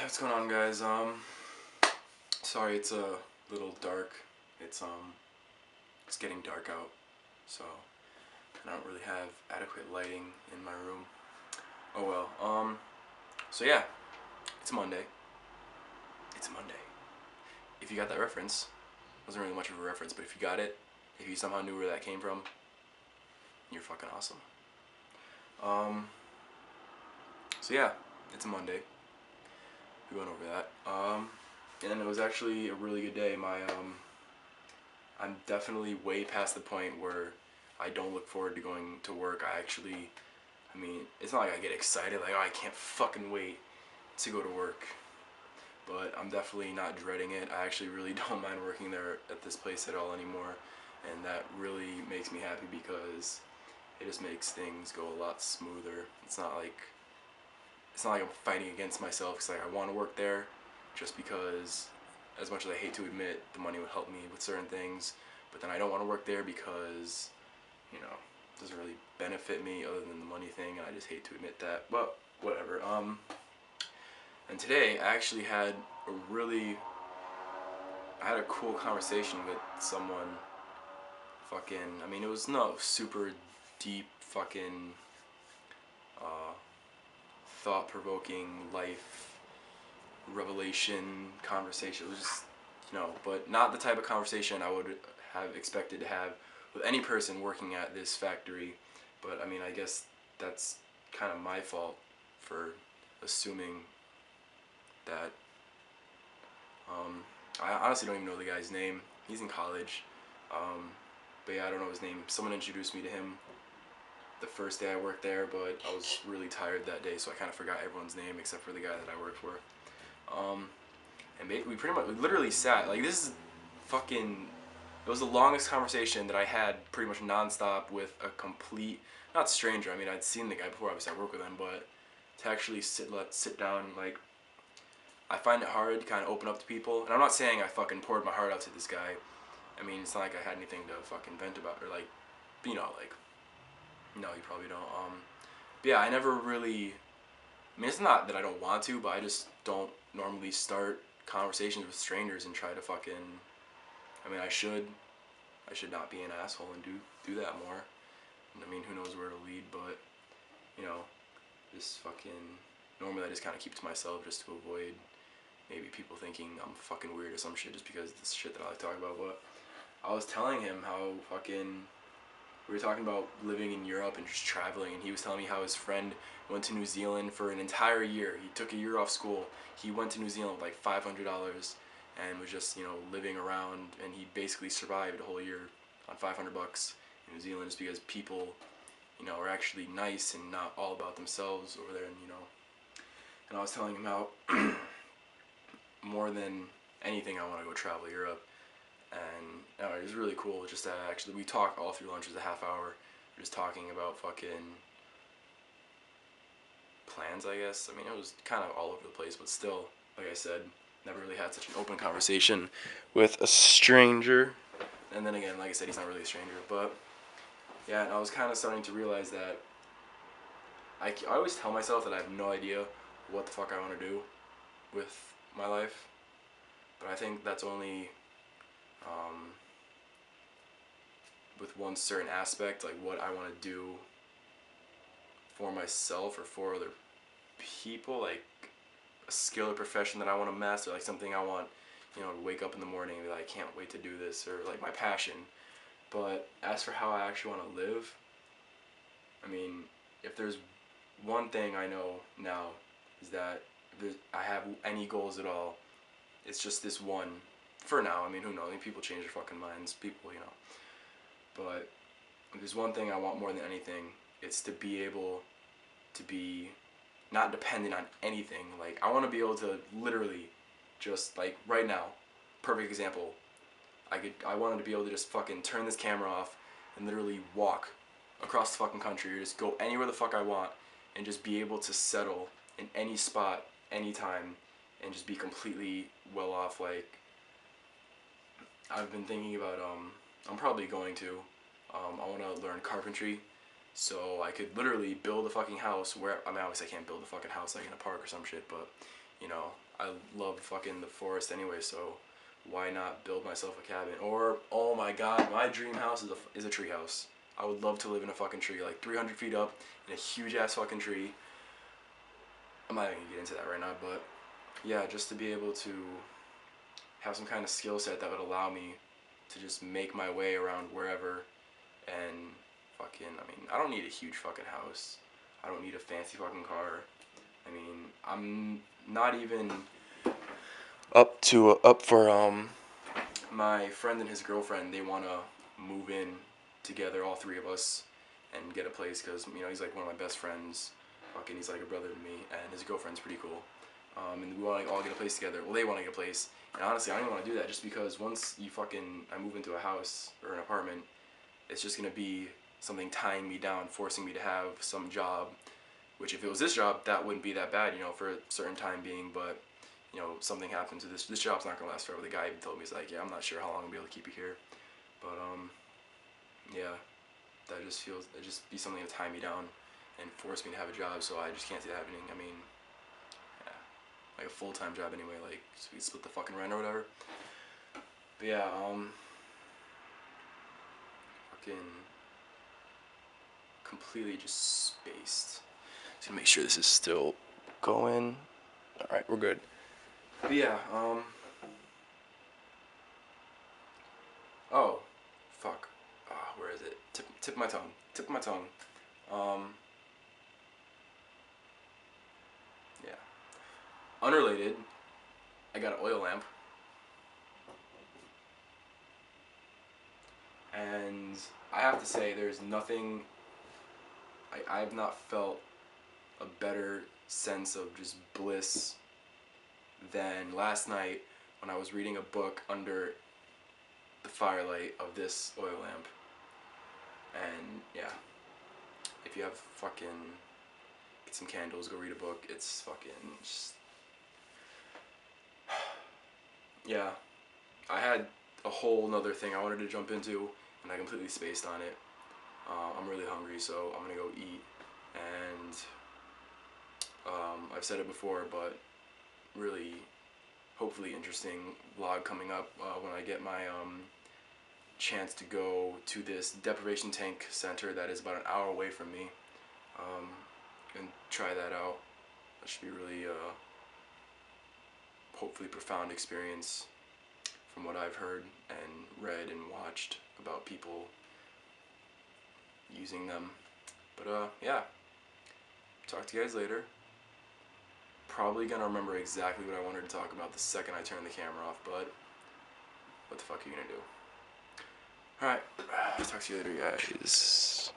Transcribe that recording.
What's going on, guys? Sorry it's a little dark. It's getting dark out, so I don't really have adequate lighting in my room. Oh well. So yeah, it's Monday. It's Monday. If you got that reference, wasn't really much of a reference, but if you got it, if you somehow knew where that came from, you're fucking awesome. So yeah, it's a Monday. We went over that. And it was actually a really good day. I'm definitely way past the point where I don't look forward to going to work. I mean, it's not like I get excited, like, oh, I can't fucking wait to go to work. But I'm definitely not dreading it. I actually really don't mind working there at this place at all anymore. And that really makes me happy because it just makes things go a lot smoother. It's not like I'm fighting against myself. It's like I want to work there just because, as much as I hate to admit, the money would help me with certain things, but then I don't want to work there because, it doesn't really benefit me other than the money thing, and I just hate to admit that, but whatever. And today I actually had a cool conversation with someone. It was no super deep fucking uh, thought-provoking life revelation conversation. It was just, but not the type of conversation I would have expected to have with any person working at this factory. But I guess that's kind of my fault for assuming that. I honestly don't even know the guy's name. He's in college. But yeah, I don't know his name. Someone introduced me to him the first day I worked there, but I was really tired that day, so I kind of forgot everyone's name except for the guy that I worked for. And we literally sat, like, this is fucking, it was the longest conversation that I had pretty much nonstop with a complete, not stranger, I'd seen the guy before, obviously I work with him, but to actually sit down, like, I find it hard to kind of open up to people, and I'm not saying I fucking poured my heart out to this guy. It's not like I had anything to fucking vent about, or like, no, you probably don't. But yeah, I never really, it's not that I don't want to, but I just don't normally start conversations with strangers and try to fucking, I should. I should not be an asshole and do that more. And who knows where it'll lead, but, you know, just fucking, normally I just kind of keep to myself just to avoid maybe people thinking I'm fucking weird or some shit just because of this shit that I like to talk about. But I was telling him how fucking, we were talking about living in Europe and just traveling, and he was telling me how his friend went to New Zealand for an entire year. He took a year off school. He went to New Zealand with like $500 and was just, living around, and he basically survived a whole year on $500 in New Zealand just because people, are actually nice and not all about themselves over there, and I was telling him how more than anything I want to go travel Europe. And it was really cool just to actually, we talked all through lunch. It was a half hour just talking about fucking plans, I guess. It was kind of all over the place, but still, like I said, never really had such an open conversation with a stranger. And then again, like I said, he's not really a stranger, but yeah, and I was kind of starting to realize that I always tell myself that I have no idea what the fuck I want to do with my life, but I think that's only with one certain aspect, like what I want to do for myself or for other people, like a skill or profession that I want to master, like something I want, to wake up in the morning and be like, I can't wait to do this, or like my passion. But as for how I actually want to live, if there's one thing I know now is that if I have any goals at all, it's just this one. For now, who knows? People change their fucking minds. People, But if there's one thing I want more than anything, it's to be able to be not dependent on anything. Like, I want to be able to literally just, like, right now, perfect example, I wanted to be able to just fucking turn this camera off and literally walk across the fucking country or just go anywhere the fuck I want and just be able to settle in any spot, anytime, and just be completely well off. Like, I've been thinking about, I'm probably going to, I want to learn carpentry, so I could literally build a fucking house where, obviously I can't build a fucking house like in a park or some shit, but, you know, I love fucking the forest anyway, so why not build myself a cabin? Or, oh my god, my dream house is a tree house. I would love to live in a fucking tree, like 300 feet up in a huge ass fucking tree. I'm not even gonna get into that right now, but yeah, just to be able to have some kind of skill set that would allow me to just make my way around wherever and fucking, I mean, I don't need a huge fucking house. I don't need a fancy fucking car. I mean, I'm not even up for my friend and his girlfriend. They want to move in together, all three of us, and get a place because, you know, he's like one of my best friends. Fucking, he's like a brother to me, and his girlfriend's pretty cool. And we want to all get a place together. Well, they want to get a place, and honestly, I don't even want to do that just because once I move into a house or an apartment, it's just gonna be something tying me down, forcing me to have some job. Which, if it was this job, that wouldn't be that bad, you know, for a certain time being. But you know, something happens to this job's not gonna last forever. The guy even told me, he's like, yeah, I'm not sure how long I'll be able to keep you here, but yeah, that just be something to tie me down and force me to have a job. So I just can't see that happening. I mean, yeah, like a full-time job anyway, like so we split the fucking rent or whatever. But yeah, fucking completely just spaced. Just gonna make sure this is still going. All right, we're good. But yeah, oh, fuck. Where is it? Tip of my tongue. Tip of my tongue. Um, yeah. Unrelated. I got an oil lamp. And I have to say, there's nothing. I've not felt a better sense of just bliss than last night when I was reading a book under the firelight of this oil lamp. And yeah, if you have fucking, get some candles, go read a book. It's fucking just, yeah. I had a whole nother thing I wanted to jump into, and I completely spaced on it. I'm really hungry, so I'm gonna go eat. And I've said it before, but really, hopefully interesting vlog coming up when I get my chance to go to this deprivation tank center that is about an hour away from me, and try that out. That should be really hopefully profound experience from what I've heard and read and watched about people using them. But yeah, talk to you guys later. Probably gonna remember exactly what I wanted to talk about the second I turn the camera off, but what the fuck are you gonna do? Alright, talk to you later, guys.